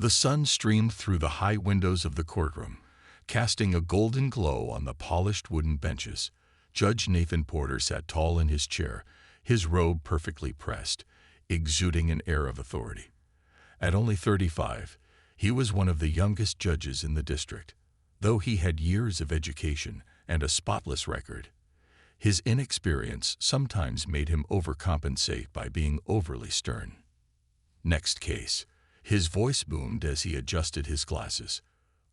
The sun streamed through the high windows of the courtroom, casting a golden glow on the polished wooden benches. Judge Nathan Porter sat tall in his chair, his robe perfectly pressed, exuding an air of authority. At only 35, he was one of the youngest judges in the district. Though he had years of education and a spotless record, his inexperience sometimes made him overcompensate by being overly stern. Next case. His voice boomed as he adjusted his glasses.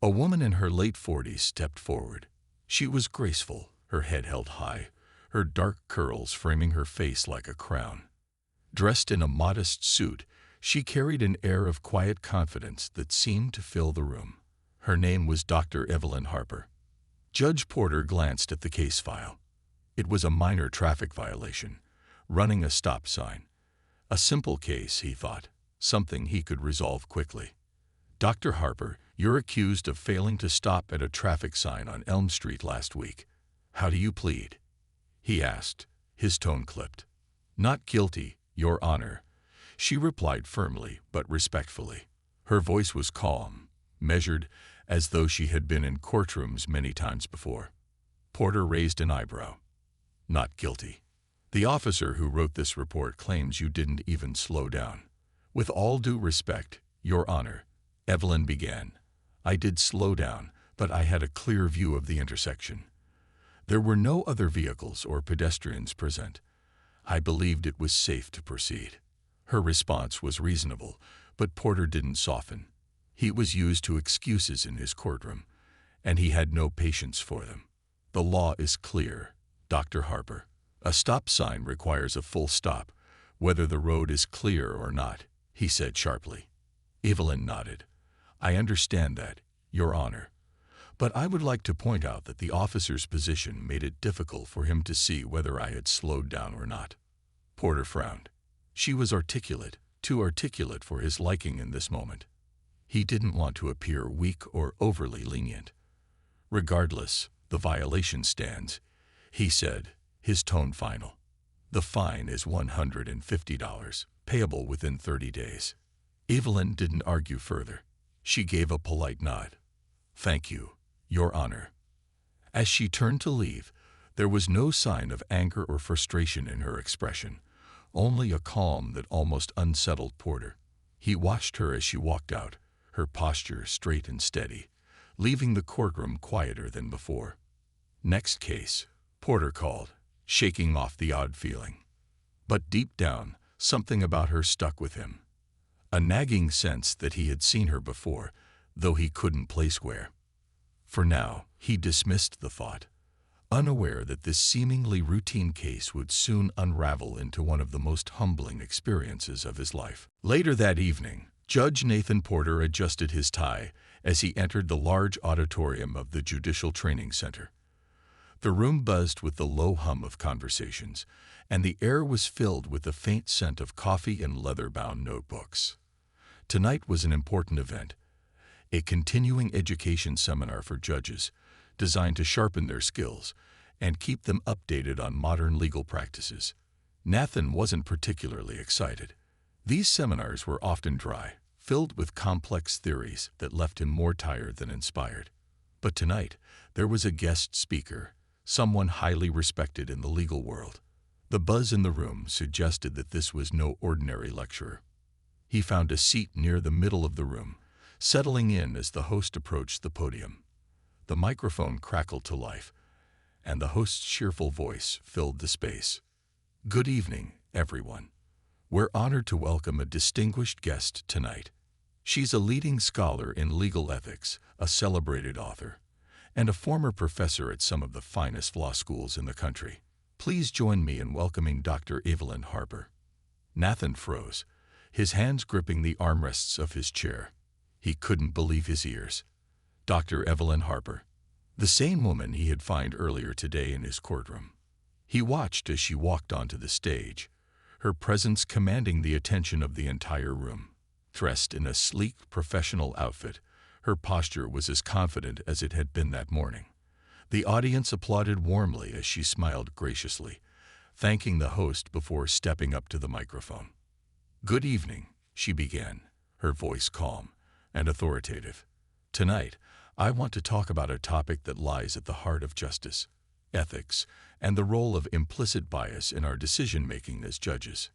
A woman in her late 40s stepped forward. She was graceful, her head held high, her dark curls framing her face like a crown. Dressed in a modest suit, she carried an air of quiet confidence that seemed to fill the room. Her name was Dr. Evelyn Harper. Judge Porter glanced at the case file. It was a minor traffic violation, running a stop sign. A simple case, he thought, something he could resolve quickly. Dr. Harper, you're accused of failing to stop at a traffic sign on Elm Street last week. How do you plead? He asked, his tone clipped. Not guilty, Your Honor, she replied firmly but respectfully. Her voice was calm, measured, as though she had been in courtrooms many times before. Porter raised an eyebrow. Not guilty. The officer who wrote this report claims you didn't even slow down. With all due respect, Your Honor, Evelyn began. I did slow down, but I had a clear view of the intersection. There were no other vehicles or pedestrians present. I believed it was safe to proceed. Her response was reasonable, but Porter didn't soften. He was used to excuses in his courtroom, and he had no patience for them. The law is clear, Dr. Harper. A stop sign requires a full stop, whether the road is clear or not, he said sharply. Evelyn nodded. I understand that, Your Honor. But I would like to point out that the officer's position made it difficult for him to see whether I had slowed down or not. Porter frowned. She was articulate, too articulate for his liking in this moment. He didn't want to appear weak or overly lenient. Regardless, the violation stands, he said, his tone final. The fine is $150, payable within 30 days. Evelyn didn't argue further. She gave a polite nod. Thank you, Your Honor. As she turned to leave, there was no sign of anger or frustration in her expression, only a calm that almost unsettled Porter. He watched her as she walked out, her posture straight and steady, leaving the courtroom quieter than before. Next case, Porter called, shaking off the odd feeling. But deep down, something about her stuck with him. A nagging sense that he had seen her before, though he couldn't place where. For now, he dismissed the thought, unaware that this seemingly routine case would soon unravel into one of the most humbling experiences of his life. Later that evening, Judge Nathan Porter adjusted his tie as he entered the large auditorium of the Judicial Training Center. The room buzzed with the low hum of conversations, and the air was filled with the faint scent of coffee and leather-bound notebooks. Tonight was an important event, a continuing education seminar for judges, designed to sharpen their skills and keep them updated on modern legal practices. Nathan wasn't particularly excited. These seminars were often dry, filled with complex theories that left him more tired than inspired. But tonight, there was a guest speaker, someone highly respected in the legal world. The buzz in the room suggested that this was no ordinary lecturer. He found a seat near the middle of the room, settling in as the host approached the podium. The microphone crackled to life, and the host's cheerful voice filled the space. Good evening, everyone. We're honored to welcome a distinguished guest tonight. She's a leading scholar in legal ethics, a celebrated author, and a former professor at some of the finest law schools in the country. Please join me in welcoming Dr. Evelyn Harper. Nathan froze, his hands gripping the armrests of his chair. He couldn't believe his ears. Dr. Evelyn Harper, the same woman he had found earlier today in his courtroom. He watched as she walked onto the stage, her presence commanding the attention of the entire room. Dressed in a sleek, professional outfit, her posture was as confident as it had been that morning. The audience applauded warmly as she smiled graciously, thanking the host before stepping up to the microphone. Good evening, she began, her voice calm, and authoritative. Tonight, I want to talk about a topic that lies at the heart of justice, ethics, and the role of implicit bias in our decision-making as judges.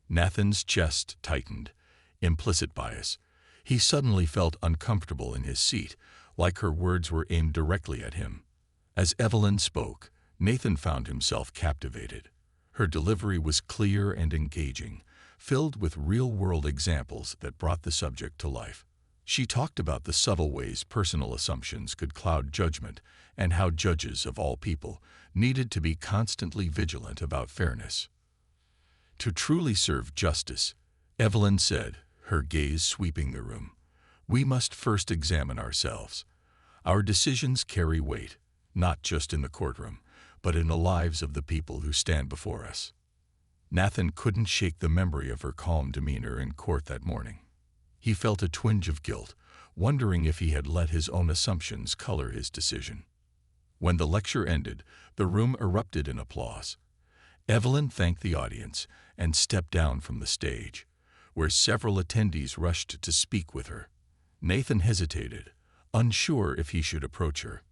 Nathan's chest tightened. Implicit bias. He suddenly felt uncomfortable in his seat, like her words were aimed directly at him. As Evelyn spoke, Nathan found himself captivated. Her delivery was clear and engaging, filled with real-world examples that brought the subject to life. She talked about the subtle ways personal assumptions could cloud judgment and how judges, of all people, needed to be constantly vigilant about fairness. To truly serve justice, Evelyn said, her gaze sweeping the room, we must first examine ourselves. Our decisions carry weight, not just in the courtroom, but in the lives of the people who stand before us. Nathan couldn't shake the memory of her calm demeanor in court that morning. He felt a twinge of guilt, wondering if he had let his own assumptions color his decision. When the lecture ended, the room erupted in applause. Evelyn thanked the audience and stepped down from the stage, where several attendees rushed to speak with her. Nathan hesitated, unsure if he should approach her.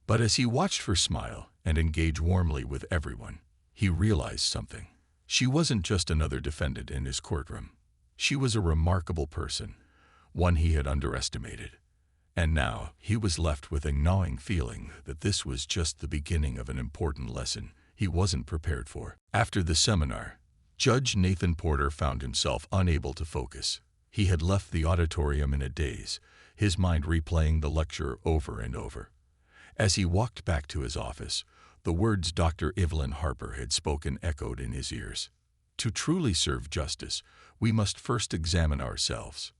But as he watched her smile and engage warmly with everyone, he realized something. She wasn't just another defendant in his courtroom. She was a remarkable person, one he had underestimated. And now he was left with a gnawing feeling that this was just the beginning of an important lesson he wasn't prepared for. After the seminar, Judge Nathan Porter found himself unable to focus. He had left the auditorium in a daze, his mind replaying the lecture over and over. As he walked back to his office, the words Dr. Evelyn Harper had spoken echoed in his ears. To truly serve justice, we must first examine ourselves.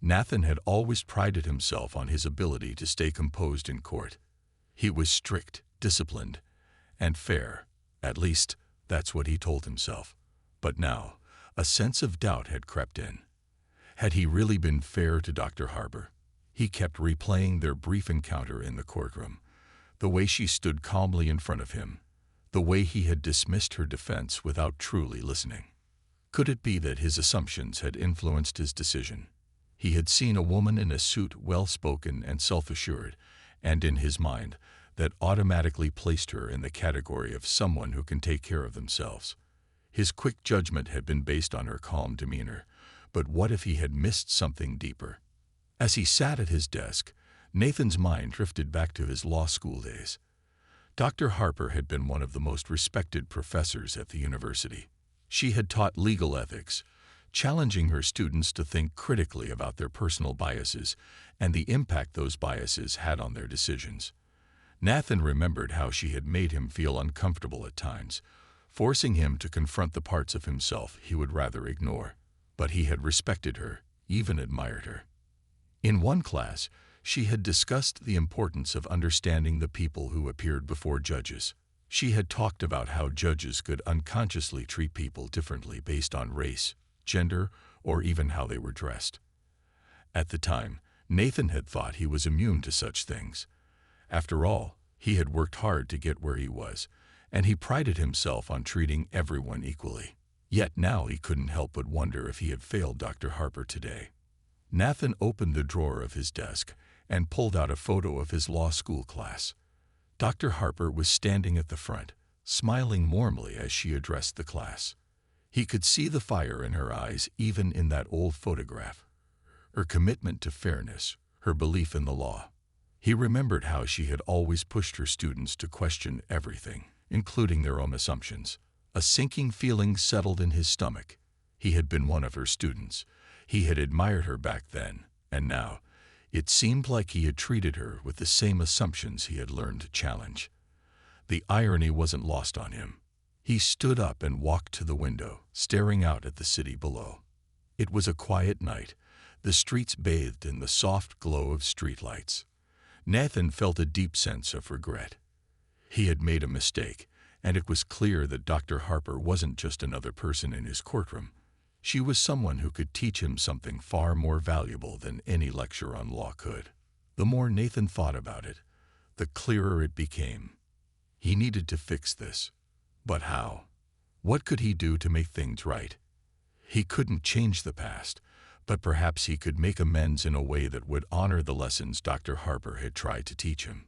Nathan had always prided himself on his ability to stay composed in court. He was strict, disciplined, and fair. At least, that's what he told himself. But now, a sense of doubt had crept in. Had he really been fair to Dr. Harper? He kept replaying their brief encounter in the courtroom, the way she stood calmly in front of him, the way he had dismissed her defense without truly listening. Could it be that his assumptions had influenced his decision? He had seen a woman in a suit, well-spoken and self-assured, and in his mind, that automatically placed her in the category of someone who can take care of themselves. His quick judgment had been based on her calm demeanor, but what if he had missed something deeper? As he sat at his desk, Nathan's mind drifted back to his law school days. Dr. Harper had been one of the most respected professors at the university. She had taught legal ethics, challenging her students to think critically about their personal biases and the impact those biases had on their decisions. Nathan remembered how she had made him feel uncomfortable at times, forcing him to confront the parts of himself he would rather ignore. But he had respected her, even admired her. In one class, she had discussed the importance of understanding the people who appeared before judges. She had talked about how judges could unconsciously treat people differently based on race, gender, or even how they were dressed. At the time, Nathan had thought he was immune to such things. After all, he had worked hard to get where he was, and he prided himself on treating everyone equally. Yet now he couldn't help but wonder if he had failed Dr. Harper today. Nathan opened the drawer of his desk and pulled out a photo of his law school class. Dr. Harper was standing at the front, smiling warmly as she addressed the class. He could see the fire in her eyes even in that old photograph. Her commitment to fairness, her belief in the law. He remembered how she had always pushed her students to question everything, including their own assumptions. A sinking feeling settled in his stomach. He had been one of her students. He had admired her back then, and now, it seemed like he had treated her with the same assumptions he had learned to challenge. The irony wasn't lost on him. He stood up and walked to the window, staring out at the city below. It was a quiet night, the streets bathed in the soft glow of streetlights. Nathan felt a deep sense of regret. He had made a mistake, and it was clear that Dr. Harper wasn't just another person in his courtroom. She was someone who could teach him something far more valuable than any lecture on law could. The more Nathan thought about it, the clearer it became. He needed to fix this. But how? What could he do to make things right? He couldn't change the past, but perhaps he could make amends in a way that would honor the lessons Dr. Harper had tried to teach him.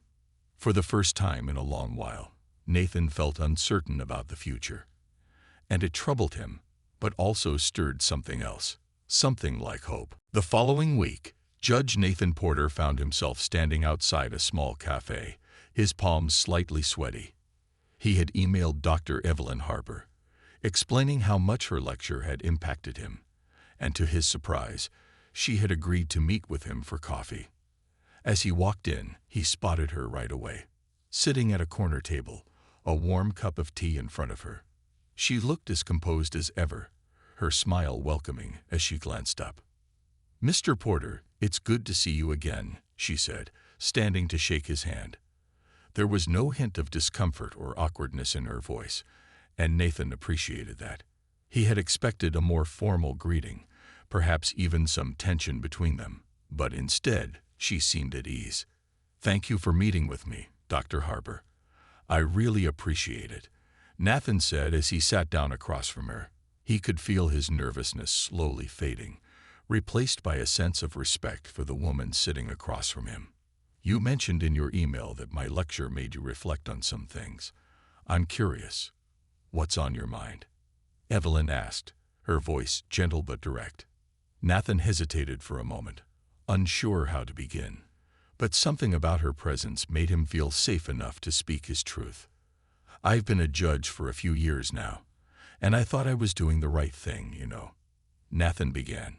For the first time in a long while, Nathan felt uncertain about the future. And it troubled him, but also stirred something else, something like hope. The following week, Judge Nathan Porter found himself standing outside a small cafe, his palms slightly sweaty. He had emailed Dr. Evelyn Harper, explaining how much her lecture had impacted him, and to his surprise, she had agreed to meet with him for coffee. As he walked in, he spotted her right away, sitting at a corner table, a warm cup of tea in front of her. She looked as composed as ever, her smile welcoming as she glanced up. "Mr. Porter, it's good to see you again," she said, standing to shake his hand. There was no hint of discomfort or awkwardness in her voice, and Nathan appreciated that. He had expected a more formal greeting, perhaps even some tension between them, but instead, she seemed at ease. "Thank you for meeting with me, Dr. Harper. I really appreciate it," Nathan said as he sat down across from her. He could feel his nervousness slowly fading, replaced by a sense of respect for the woman sitting across from him. "You mentioned in your email that my lecture made you reflect on some things. I'm curious. What's on your mind?" Evelyn asked, her voice gentle but direct. Nathan hesitated for a moment, unsure how to begin, but something about her presence made him feel safe enough to speak his truth. "I've been a judge for a few years now, and I thought I was doing the right thing, Nathan began.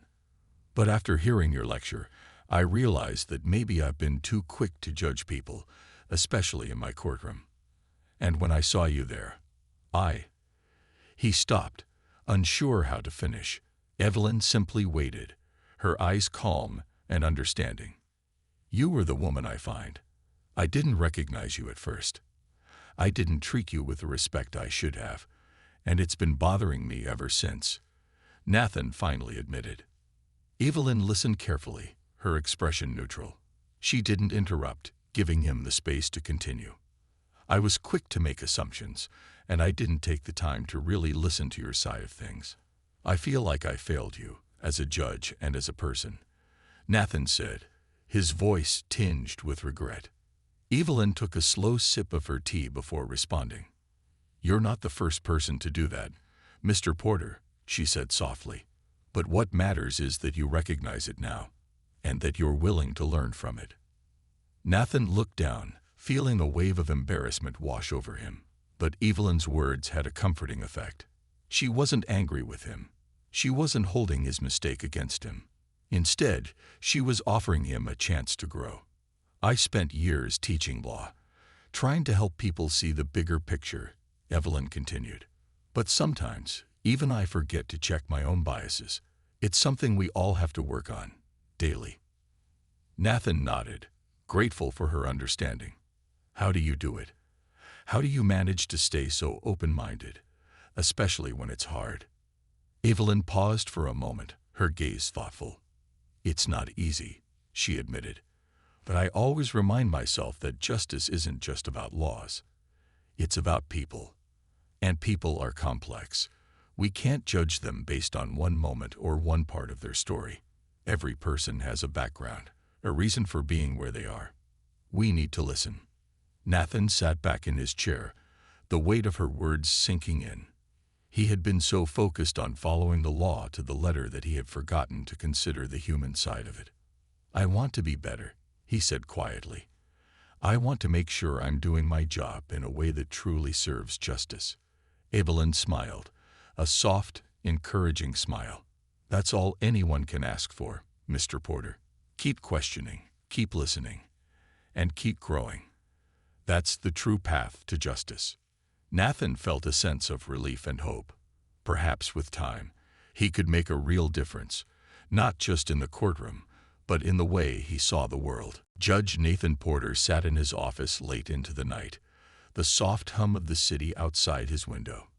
"But after hearing your lecture, I realized that maybe I've been too quick to judge people, especially in my courtroom. And when I saw you there, He stopped, unsure how to finish. Evelyn simply waited, her eyes calm and understanding. "You were the woman I find. I didn't recognize you at first. I didn't treat you with the respect I should have, and it's been bothering me ever since," Nathan finally admitted. Evelyn listened carefully, her expression neutral. She didn't interrupt, giving him the space to continue. "I was quick to make assumptions, and I didn't take the time to really listen to your side of things. I feel like I failed you, as a judge and as a person," Nathan said, his voice tinged with regret. Evelyn took a slow sip of her tea before responding. "You're not the first person to do that, Mr. Porter," she said softly. "But what matters is that you recognize it now, and that you're willing to learn from it." Nathan looked down, feeling a wave of embarrassment wash over him. But Evelyn's words had a comforting effect. She wasn't angry with him. She wasn't holding his mistake against him. Instead, she was offering him a chance to grow. "I spent years teaching law, trying to help people see the bigger picture," Evelyn continued. "But sometimes, even I forget to check my own biases. It's something we all have to work on, daily." Nathan nodded, grateful for her understanding. "How do you do it? How do you manage to stay so open-minded, especially when it's hard?" Evelyn paused for a moment, her gaze thoughtful. "It's not easy," she admitted. "But I always remind myself that justice isn't just about laws. It's about people. And people are complex. We can't judge them based on one moment or one part of their story. Every person has a background, a reason for being where they are. We need to listen." Nathan sat back in his chair, the weight of her words sinking in. He had been so focused on following the law to the letter that he had forgotten to consider the human side of it. "I want to be better," he said quietly. "I want to make sure I'm doing my job in a way that truly serves justice." Evelyn smiled, a soft, encouraging smile. "That's all anyone can ask for, Mr. Porter. Keep questioning, keep listening, and keep growing. That's the true path to justice." Nathan felt a sense of relief and hope. Perhaps with time, he could make a real difference, not just in the courtroom, but in the way he saw the world. Judge Nathan Porter sat in his office late into the night, the soft hum of the city outside his window.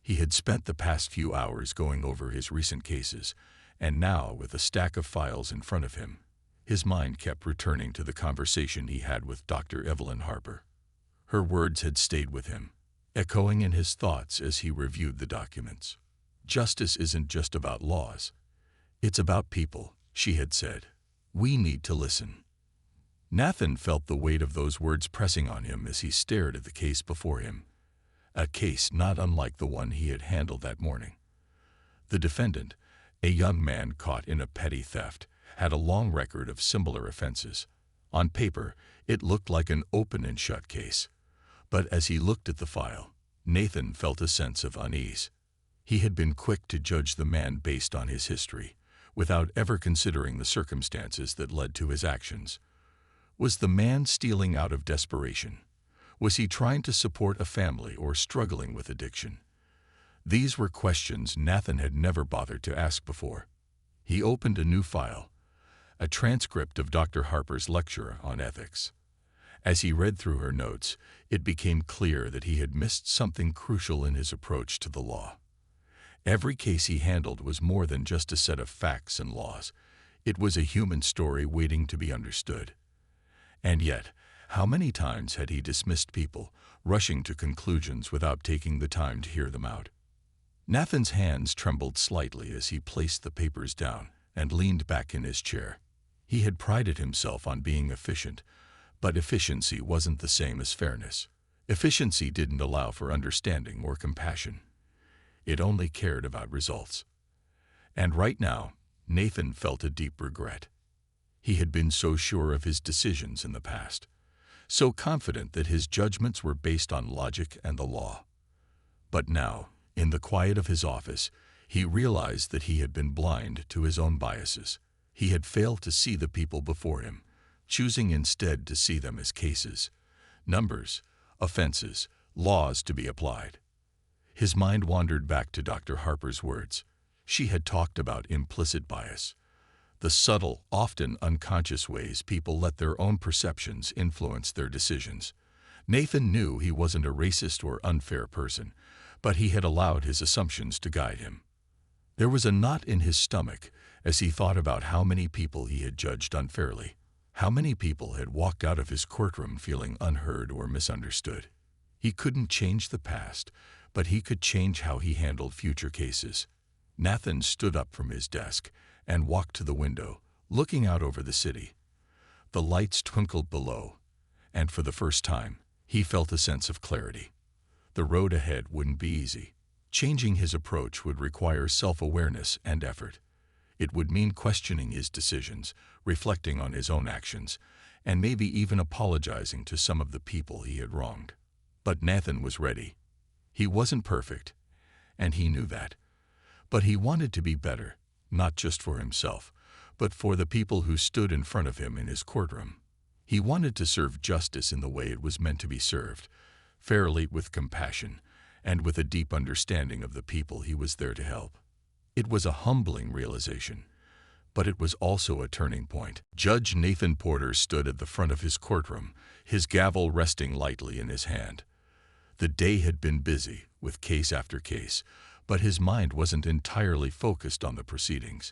He had spent the past few hours going over his recent cases, and now, with a stack of files in front of him, his mind kept returning to the conversation he had with Dr. Evelyn Harper. Her words had stayed with him, echoing in his thoughts as he reviewed the documents. Justice isn't just about laws. "It's about people," she had said. "We need to listen." Nathan felt the weight of those words pressing on him as he stared at the case before him, a case not unlike the one he had handled that morning. The defendant, a young man caught in a petty theft, had a long record of similar offenses. On paper, it looked like an open and shut case. But as he looked at the file, Nathan felt a sense of unease. He had been quick to judge the man based on his history, without ever considering the circumstances that led to his actions. Was the man stealing out of desperation? Was he trying to support a family or struggling with addiction? These were questions Nathan had never bothered to ask before. He opened a new file, a transcript of Dr. Harper's lecture on ethics. As he read through her notes, it became clear that he had missed something crucial in his approach to the law. Every case he handled was more than just a set of facts and laws. It was a human story waiting to be understood. And yet, how many times had he dismissed people, rushing to conclusions without taking the time to hear them out? Nathan's hands trembled slightly as he placed the papers down and leaned back in his chair. He had prided himself on being efficient, but efficiency wasn't the same as fairness. Efficiency didn't allow for understanding or compassion. It only cared about results. And right now, Nathan felt a deep regret. He had been so sure of his decisions in the past, so confident that his judgments were based on logic and the law. But now, in the quiet of his office, he realized that he had been blind to his own biases. He had failed to see the people before him, choosing instead to see them as cases, numbers, offenses, laws to be applied. His mind wandered back to Dr. Harper's words. She had talked about implicit bias, the subtle, often unconscious ways people let their own perceptions influence their decisions. Nathan knew he wasn't a racist or unfair person, but he had allowed his assumptions to guide him. There was a knot in his stomach as he thought about how many people he had judged unfairly, how many people had walked out of his courtroom feeling unheard or misunderstood. He couldn't change the past, but he could change how he handled future cases. Nathan stood up from his desk and walked to the window, looking out over the city. The lights twinkled below, and for the first time, he felt a sense of clarity. The road ahead wouldn't be easy. Changing his approach would require self-awareness and effort. It would mean questioning his decisions, reflecting on his own actions, and maybe even apologizing to some of the people he had wronged. But Nathan was ready. He wasn't perfect, and he knew that. But he wanted to be better, not just for himself, but for the people who stood in front of him in his courtroom. He wanted to serve justice in the way it was meant to be served, fairly, with compassion, and with a deep understanding of the people he was there to help. It was a humbling realization, but it was also a turning point. Judge Nathan Porter stood at the front of his courtroom, his gavel resting lightly in his hand. The day had been busy, with case after case, but his mind wasn't entirely focused on the proceedings.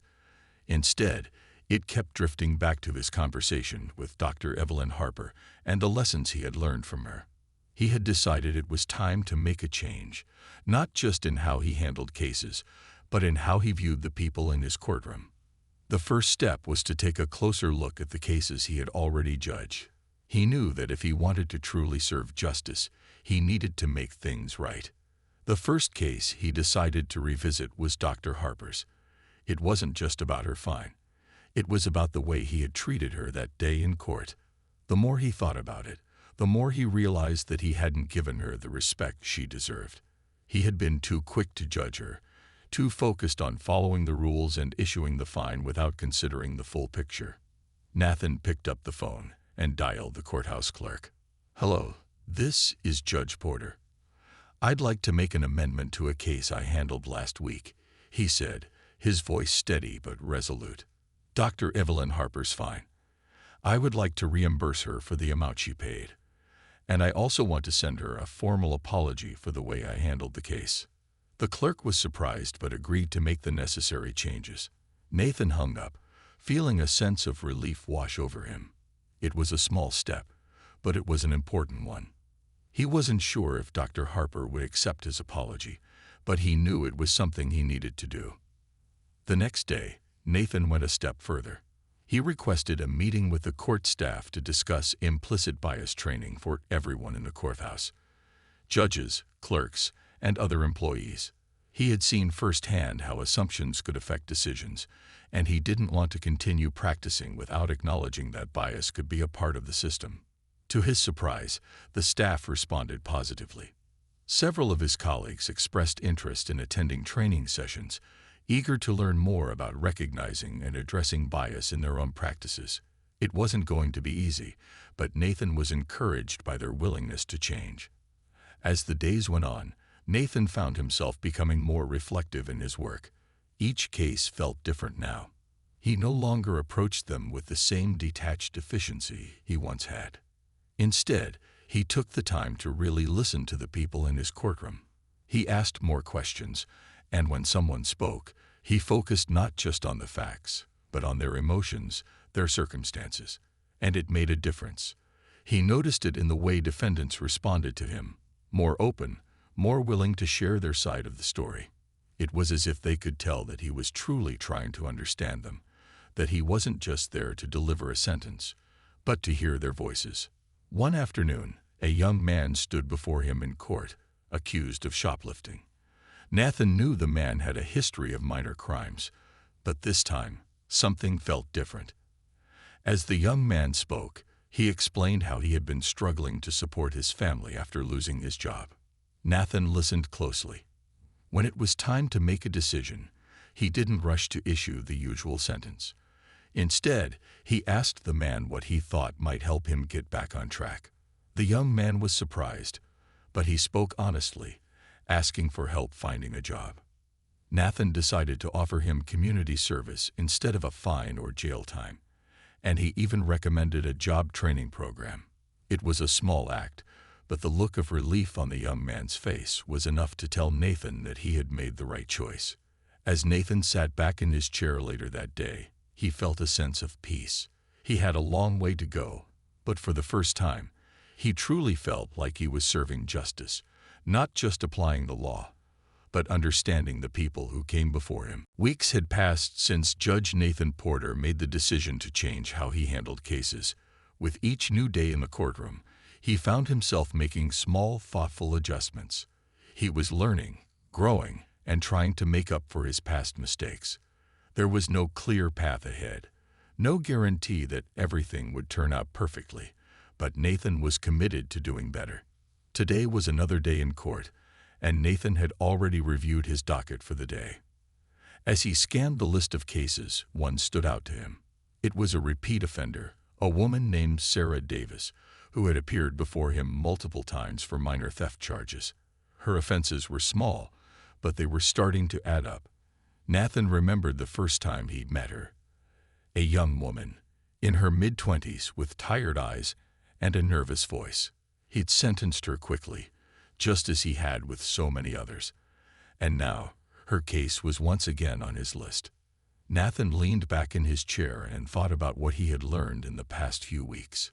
Instead, it kept drifting back to his conversation with Dr. Evelyn Harper and the lessons he had learned from her. He had decided it was time to make a change, not just in how he handled cases, but in how he viewed the people in his courtroom. The first step was to take a closer look at the cases he had already judged. He knew that if he wanted to truly serve justice, he needed to make things right. The first case he decided to revisit was Dr. Harper's. It wasn't just about her fine. It was about the way he had treated her that day in court. The more he thought about it, the more he realized that he hadn't given her the respect she deserved. He had been too quick to judge her, too focused on following the rules and issuing the fine without considering the full picture. Nathan picked up the phone and dialed the courthouse clerk. "Hello, this is Judge Porter. I'd like to make an amendment to a case I handled last week," he said, his voice steady but resolute. "Dr. Evelyn Harper's fine. I would like to reimburse her for the amount she paid. And I also want to send her a formal apology for the way I handled the case." The clerk was surprised but agreed to make the necessary changes. Nathan hung up, feeling a sense of relief wash over him. It was a small step, but it was an important one. He wasn't sure if Dr. Harper would accept his apology, but he knew it was something he needed to do. The next day, Nathan went a step further. He requested a meeting with the court staff to discuss implicit bias training for everyone in the courthouse: judges, clerks, and other employees. He had seen firsthand how assumptions could affect decisions, and he didn't want to continue practicing without acknowledging that bias could be a part of the system. To his surprise, the staff responded positively. Several of his colleagues expressed interest in attending training sessions, eager to learn more about recognizing and addressing bias in their own practices. It wasn't going to be easy, but Nathan was encouraged by their willingness to change. As the days went on, Nathan found himself becoming more reflective in his work. Each case felt different now. He no longer approached them with the same detached efficiency he once had. Instead, he took the time to really listen to the people in his courtroom. He asked more questions, and when someone spoke, he focused not just on the facts, but on their emotions, their circumstances. And it made a difference. He noticed it in the way defendants responded to him: more open, more willing to share their side of the story. It was as if they could tell that he was truly trying to understand them, that he wasn't just there to deliver a sentence, but to hear their voices. One afternoon, a young man stood before him in court, accused of shoplifting. Nathan knew the man had a history of minor crimes, but this time, something felt different. As the young man spoke, he explained how he had been struggling to support his family after losing his job. Nathan listened closely. When it was time to make a decision, he didn't rush to issue the usual sentence. Instead, he asked the man what he thought might help him get back on track. The young man was surprised, but he spoke honestly, asking for help finding a job. Nathan decided to offer him community service instead of a fine or jail time, and he even recommended a job training program. It was a small act, but the look of relief on the young man's face was enough to tell Nathan that he had made the right choice. As Nathan sat back in his chair later that day, he felt a sense of peace. He had a long way to go, but for the first time, he truly felt like he was serving justice, not just applying the law, but understanding the people who came before him. Weeks had passed since Judge Nathan Porter made the decision to change how he handled cases. With each new day in the courtroom, he found himself making small, thoughtful adjustments. He was learning, growing, and trying to make up for his past mistakes. There was no clear path ahead, no guarantee that everything would turn out perfectly, but Nathan was committed to doing better. Today was another day in court, and Nathan had already reviewed his docket for the day. As he scanned the list of cases, one stood out to him. It was a repeat offender, a woman named Sarah Davis, who had appeared before him multiple times for minor theft charges. Her offenses were small, but they were starting to add up. Nathan remembered the first time he'd met her. A young woman, in her mid-20s, with tired eyes and a nervous voice. He'd sentenced her quickly, just as he had with so many others. And now, her case was once again on his list. Nathan leaned back in his chair and thought about what he had learned in the past few weeks.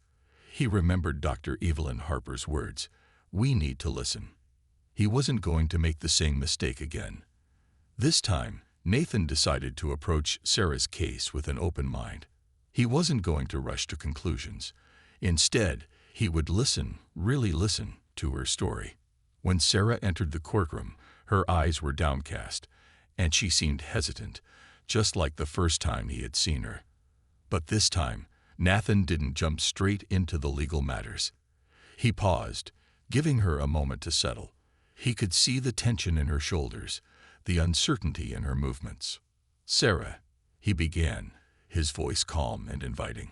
He remembered Dr. Evelyn Harper's words: "We need to listen." He wasn't going to make the same mistake again. This time, Nathan decided to approach Sarah's case with an open mind. He wasn't going to rush to conclusions. Instead, he would listen, really listen, to her story. When Sarah entered the courtroom, her eyes were downcast, and she seemed hesitant, just like the first time he had seen her. But this time, Nathan didn't jump straight into the legal matters. He paused, giving her a moment to settle. He could see the tension in her shoulders, the uncertainty in her movements. "Sarah," he began, his voice calm and inviting.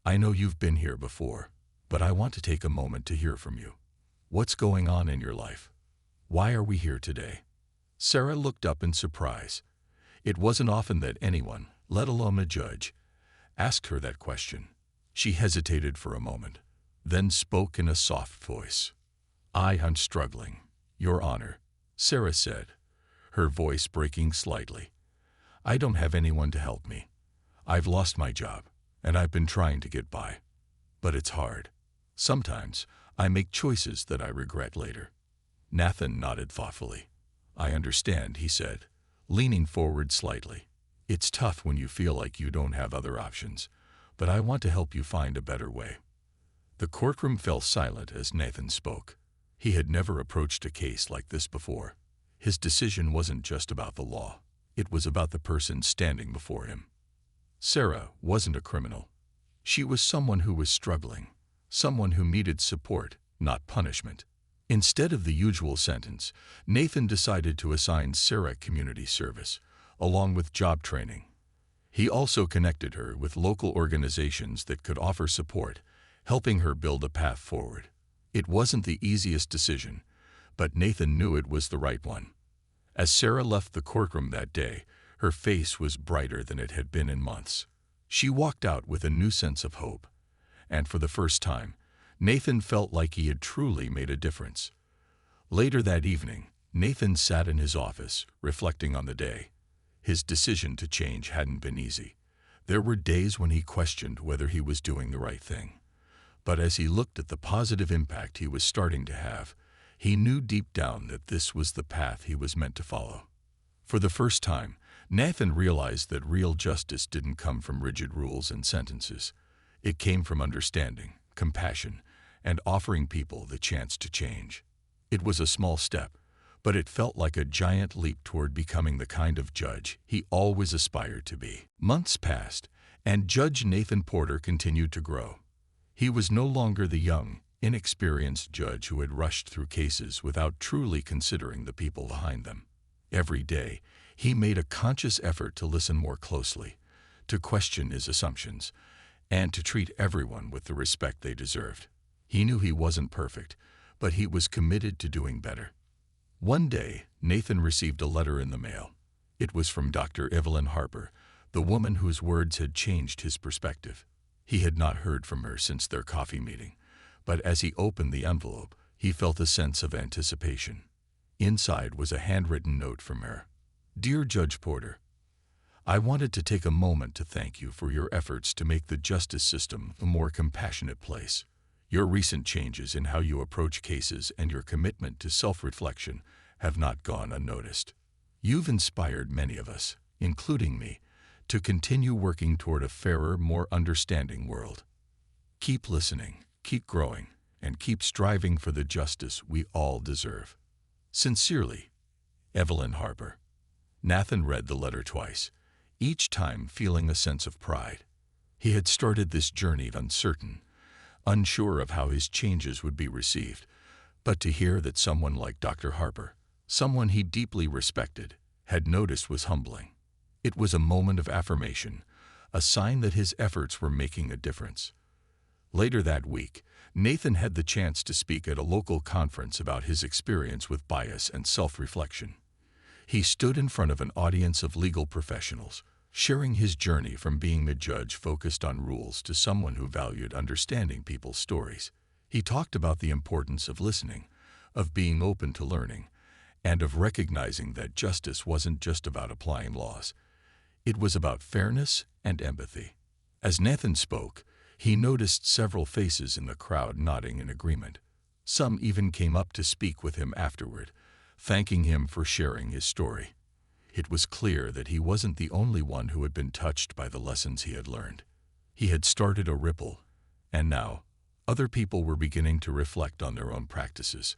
"I know you've been here before, but I want to take a moment to hear from you. What's going on in your life? Why are we here today?" Sarah looked up in surprise. It wasn't often that anyone, let alone a judge, asked her that question. She hesitated for a moment, then spoke in a soft voice. "I'm struggling, Your Honor," Sarah said, her voice breaking slightly. "I don't have anyone to help me. I've lost my job, and I've been trying to get by. But it's hard. Sometimes I make choices that I regret later." Nathan nodded thoughtfully. "I understand," he said, leaning forward slightly. It's tough when you feel like you don't have other options, but I want to help you find a better way." The courtroom fell silent as Nathan spoke. He had never approached a case like this before. His decision wasn't just about the law. It was about the person standing before him. Sarah wasn't a criminal. She was someone who was struggling, someone who needed support, not punishment. Instead of the usual sentence, Nathan decided to assign Sarah community service, along with job training. He also connected her with local organizations that could offer support, helping her build a path forward. It wasn't the easiest decision, but Nathan knew it was the right one. As Sarah left the courtroom that day, her face was brighter than it had been in months. She walked out with a new sense of hope, and for the first time, Nathan felt like he had truly made a difference. Later that evening, Nathan sat in his office, reflecting on the day. His decision to change hadn't been easy. There were days when he questioned whether he was doing the right thing. But as he looked at the positive impact he was starting to have, he knew deep down that this was the path he was meant to follow. For the first time, Nathan realized that real justice didn't come from rigid rules and sentences. It came from understanding, compassion, and offering people the chance to change. It was a small step, but it felt like a giant leap toward becoming the kind of judge he always aspired to be. Months passed, and Judge Nathan Porter continued to grow. He was no longer the young, inexperienced judge who had rushed through cases without truly considering the people behind them. Every day, he made a conscious effort to listen more closely, to question his assumptions, and to treat everyone with the respect they deserved. He knew he wasn't perfect, but he was committed to doing better. One day, Nathan received a letter in the mail. It was from Dr. Evelyn Harper, the woman whose words had changed his perspective. He had not heard from her since their coffee meeting, but as he opened the envelope, he felt a sense of anticipation. Inside was a handwritten note from her. "Dear Judge Porter, I wanted to take a moment to thank you for your efforts to make the justice system a more compassionate place. Your recent changes in how you approach cases and your commitment to self-reflection have not gone unnoticed. You've inspired many of us, including me, to continue working toward a fairer, more understanding world. Keep listening, keep growing, and keep striving for the justice we all deserve. Sincerely, Evelyn Harper." Nathan read the letter twice, each time feeling a sense of pride. He had started this journey uncertain, unsure of how his changes would be received, but to hear that someone like Dr. Harper, someone he deeply respected, had noticed was humbling. It was a moment of affirmation, a sign that his efforts were making a difference. Later that week, Nathan had the chance to speak at a local conference about his experience with bias and self-reflection. He stood in front of an audience of legal professionals, sharing his journey from being a judge focused on rules to someone who valued understanding people's stories. He talked about the importance of listening, of being open to learning, and of recognizing that justice wasn't just about applying laws. It was about fairness and empathy. As Nathan spoke, he noticed several faces in the crowd nodding in agreement. Some even came up to speak with him afterward, thanking him for sharing his story. It was clear that he wasn't the only one who had been touched by the lessons he had learned. He had started a ripple, and now other people were beginning to reflect on their own practices.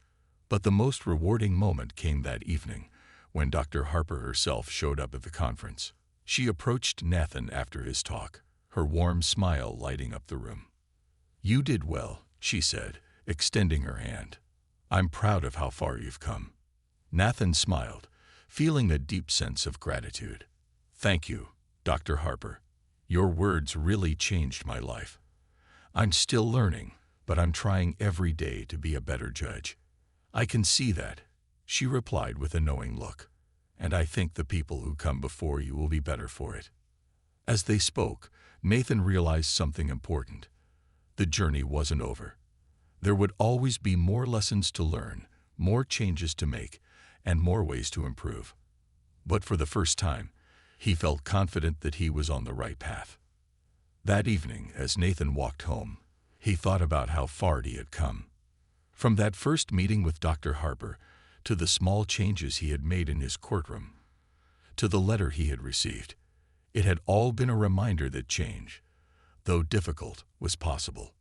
But the most rewarding moment came that evening, when Dr. Harper herself showed up at the conference. She approached Nathan after his talk, her warm smile lighting up the room. "You did well," she said, extending her hand. "I'm proud of how far you've come." Nathan smiled, feeling a deep sense of gratitude. "Thank you, Dr. Harper. Your words really changed my life. I'm still learning, but I'm trying every day to be a better judge." "I can see that," she replied with a knowing look, "and I think the people who come before you will be better for it." As they spoke, Nathan realized something important. The journey wasn't over. There would always be more lessons to learn, more changes to make, and more ways to improve. But for the first time, he felt confident that he was on the right path. That evening, as Nathan walked home, he thought about how far he had come. From that first meeting with Dr. Harper, to the small changes he had made in his courtroom, to the letter he had received. It had all been a reminder that change, though difficult, was possible.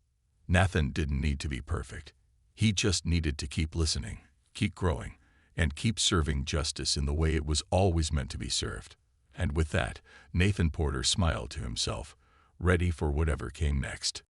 Nathan didn't need to be perfect. He just needed to keep listening, keep growing, and keep serving justice in the way it was always meant to be served. And with that, Nathan Porter smiled to himself, ready for whatever came next.